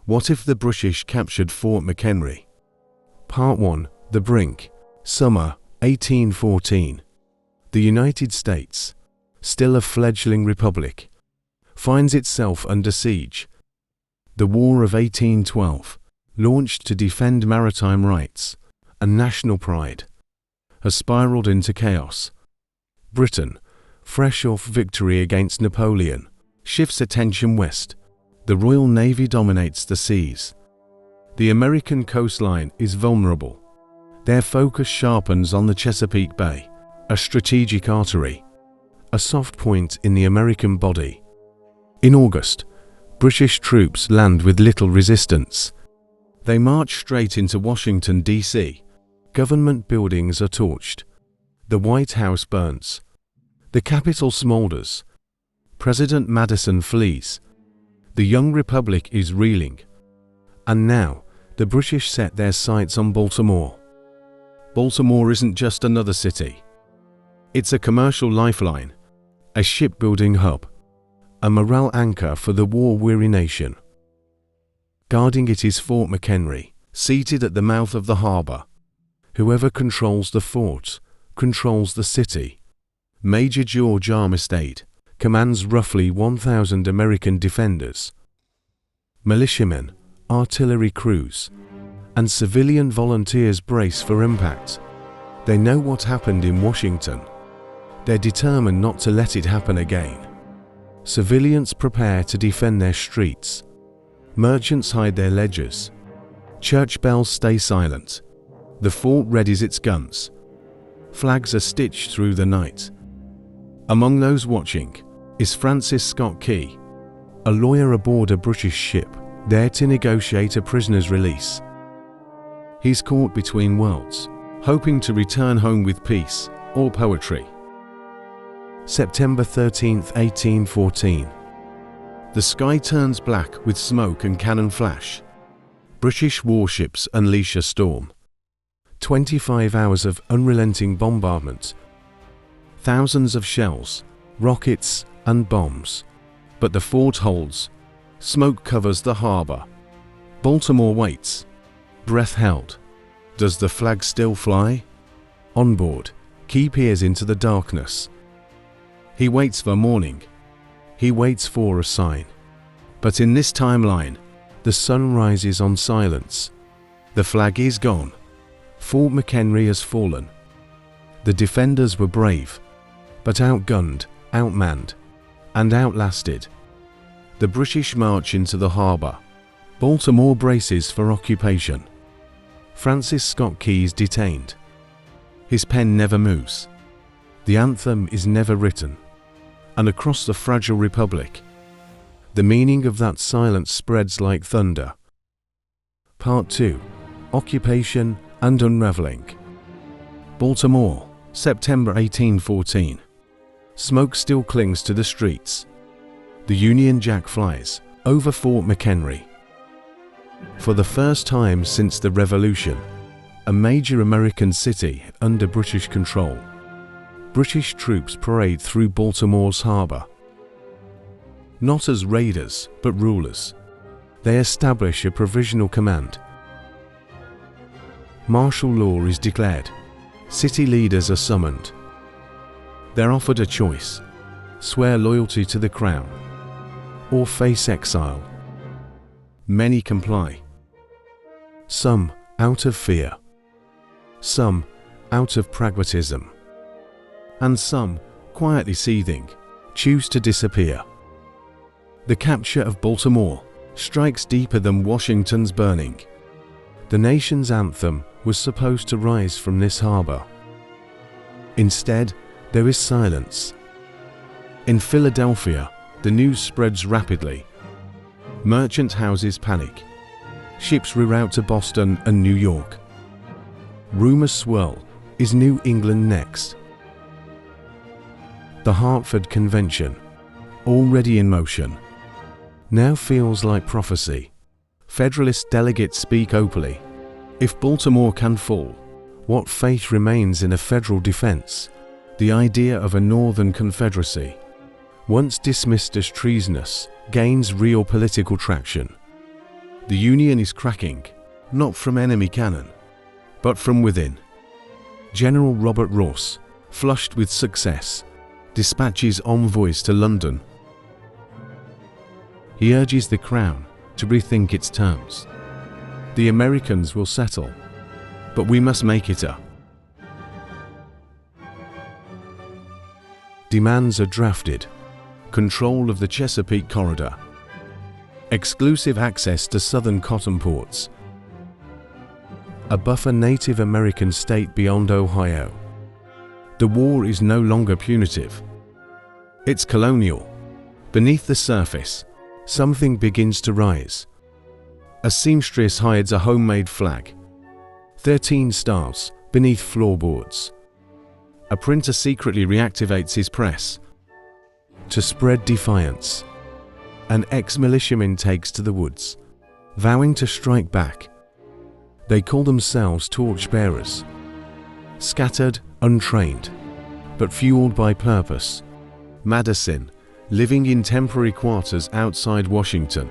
What if the British captured Fort McHenry? Part 1. The Brink. Summer, 1814. The United States, still a fledgling republic, finds itself under siege. The War of 1812, launched to defend maritime rights and national pride, has spiraled into chaos. Britain, fresh off victory against Napoleon, shifts attention west. The Royal Navy dominates the seas. The American coastline is vulnerable. Their focus sharpens on the Chesapeake Bay, a strategic artery, a soft point in the American body. In August, British troops land with little resistance. They march straight into Washington, D.C. Government buildings are torched. The White House burns. The Capitol smolders. President Madison flees. The young republic is reeling. And now, the British set their sights on Baltimore. Baltimore isn't just another city. It's a commercial lifeline, a shipbuilding hub, a morale anchor for the war-weary nation. Guarding it is Fort McHenry, seated at the mouth of the harbor. Whoever controls the fort controls the city. Major George Armistead commands roughly 1,000 American defenders, militiamen, artillery crews, and civilian volunteers brace for impact. They know what happened in Washington. They're determined not to let it happen again. Civilians prepare to defend their streets. Merchants hide their ledgers. Church bells stay silent. The fort readies its guns. Flags are stitched through the night. Among those watching is Francis Scott Key, a lawyer aboard a British ship, there to negotiate a prisoner's release. He's caught between worlds, hoping to return home with peace or poetry. September 13, 1814. The sky turns black with smoke and cannon flash. British warships unleash a storm. 25 hours of unrelenting bombardment. Thousands of shells, rockets, and bombs. But the fort holds. Smoke covers the harbor. Baltimore waits, breath held. Does the flag still fly? On board, Key peers into the darkness. He waits for morning. He waits for a sign. But in this timeline, the sun rises on silence. The flag is gone. Fort McHenry has fallen. The defenders were brave, but outgunned, outmanned, and outlasted. The British march into the harbor. Baltimore braces for occupation. Francis Scott Key is detained. His pen never moves. The anthem is never written. And across the fragile republic, the meaning of that silence spreads like thunder. Part 2. Occupation and Unraveling. Baltimore, September 1814. Smoke still clings to the streets. The Union Jack flies over Fort McHenry. For the first time since the Revolution, a major American city under British control, British troops parade through Baltimore's harbor. Not as raiders, but rulers, they establish a provisional command. Martial law is declared. City leaders are summoned. They're offered a choice: swear loyalty to the crown or face exile. Many comply. Some out of fear. Some out of pragmatism. And some, quietly seething, choose to disappear. The capture of Baltimore strikes deeper than Washington's burning. The nation's anthem was supposed to rise from this harbor. Instead, there is silence. In Philadelphia, the news spreads rapidly. Merchant houses panic. Ships reroute to Boston and New York. Rumors swirl. Is New England next? The Hartford Convention, already in motion, now feels like prophecy. Federalist delegates speak openly. If Baltimore can fall, what faith remains in a federal defense? The idea of a Northern Confederacy, once dismissed as treasonous, gains real political traction. The Union is cracking, not from enemy cannon, but from within. General Robert Ross, flushed with success, dispatches envoys to London. He urges the Crown to rethink its terms. The Americans will settle, but we must make it a. Demands are drafted: control of the Chesapeake corridor, exclusive access to southern cotton ports, a buffer Native American state beyond Ohio. The war is no longer punitive. It's colonial. Beneath the surface, something begins to rise. A seamstress hides a homemade flag. 13 stars beneath floorboards. A printer secretly reactivates his press to spread defiance. An ex-militiaman takes to the woods, vowing to strike back. They call themselves torchbearers. Scattered, untrained, but fueled by purpose. Madison, living in temporary quarters outside Washington,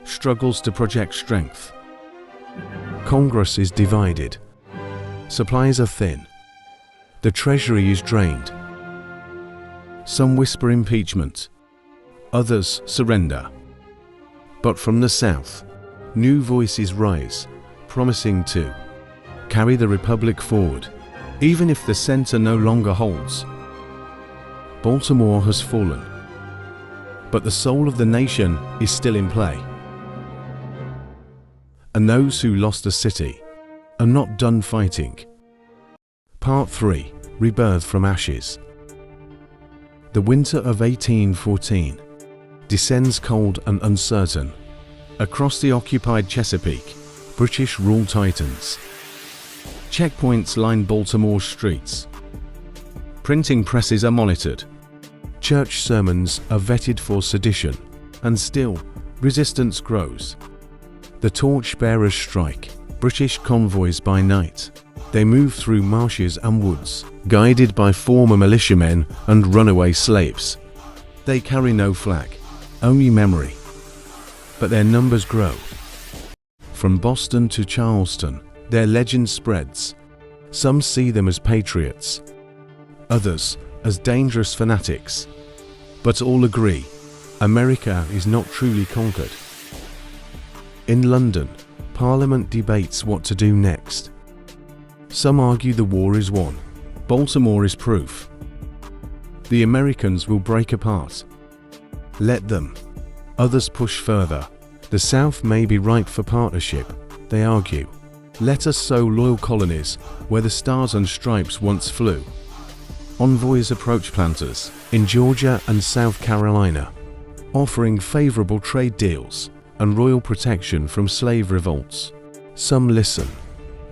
struggles to project strength. Congress is divided. Supplies are thin. The Treasury is drained. Some whisper impeachment. Others surrender. But from the South, new voices rise, promising to carry the Republic forward, even if the center no longer holds. Baltimore has fallen, but the soul of the nation is still in play. And those who lost the city are not done fighting. Part 3. Rebirth from Ashes. The winter of 1814 descends cold and uncertain. Across the occupied Chesapeake, British rule tightens. Checkpoints line Baltimore's streets. Printing presses are monitored. Church sermons are vetted for sedition, and still, resistance grows. The torchbearers strike, British convoys by night. They move through marshes and woods, guided by former militiamen and runaway slaves. They carry no flag, only memory. But their numbers grow. From Boston to Charleston, their legend spreads. Some see them as patriots, others as dangerous fanatics. But all agree, America is not truly conquered. In London, Parliament debates what to do next. Some argue the war is won. Baltimore is proof. The Americans will break apart. Let them. Others push further. The South may be ripe for partnership, they argue. Let us sow loyal colonies where the stars and stripes once flew. Envoys approach planters in Georgia and South Carolina, offering favorable trade deals and royal protection from slave revolts. Some listen,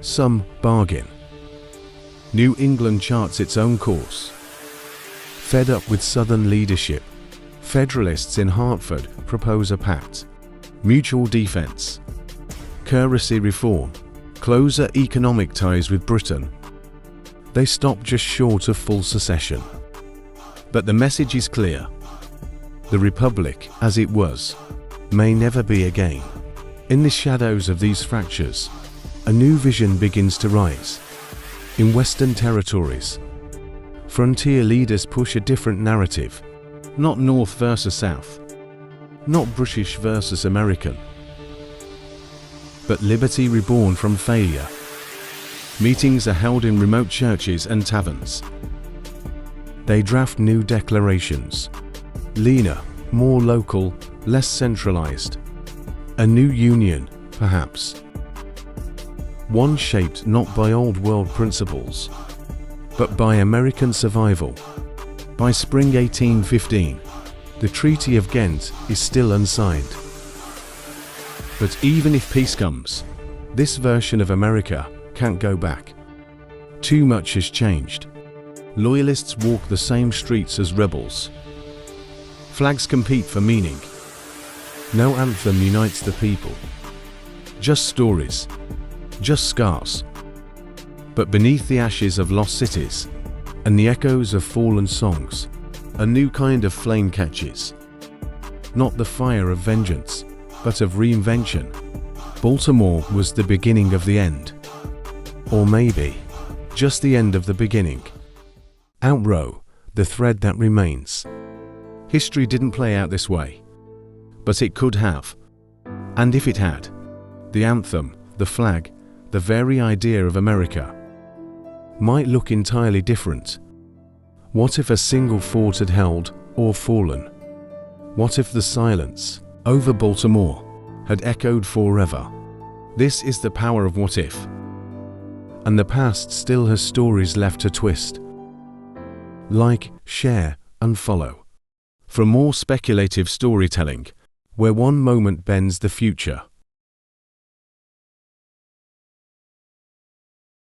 some bargain. New England charts its own course. Fed up with Southern leadership, Federalists in Hartford propose a pact. Mutual defense, currency reform, closer economic ties with Britain. They stop just short of full secession. But the message is clear. The Republic, as it was, may never be again. In the shadows of these fractures, a new vision begins to rise. In Western territories, frontier leaders push a different narrative. Not North versus South, not British versus American, but liberty reborn from failure. Meetings are held in remote churches and taverns. They draft new declarations, leaner, more local, less centralized. A new union, perhaps. One shaped not by old world principles, but by American survival. By spring 1815, the Treaty of Ghent is still unsigned. But even if peace comes, this version of America can't go back. Too much has changed. Loyalists walk the same streets as rebels. Flags compete for meaning. No anthem unites the people. Just stories, just scars. But beneath the ashes of lost cities and the echoes of fallen songs, a new kind of flame catches. Not the fire of vengeance, but of reinvention. Baltimore was the beginning of the end. Or maybe, just the end of the beginning. Outrow, the thread that remains. History didn't play out this way. But it could have. And if it had, the anthem, the flag, the very idea of America might look entirely different. What if a single fort had held or fallen? What if the silence over Baltimore had echoed forever? This is the power of what if. And the past still has stories left to twist. Like, share, and follow for more speculative storytelling, where one moment bends the future.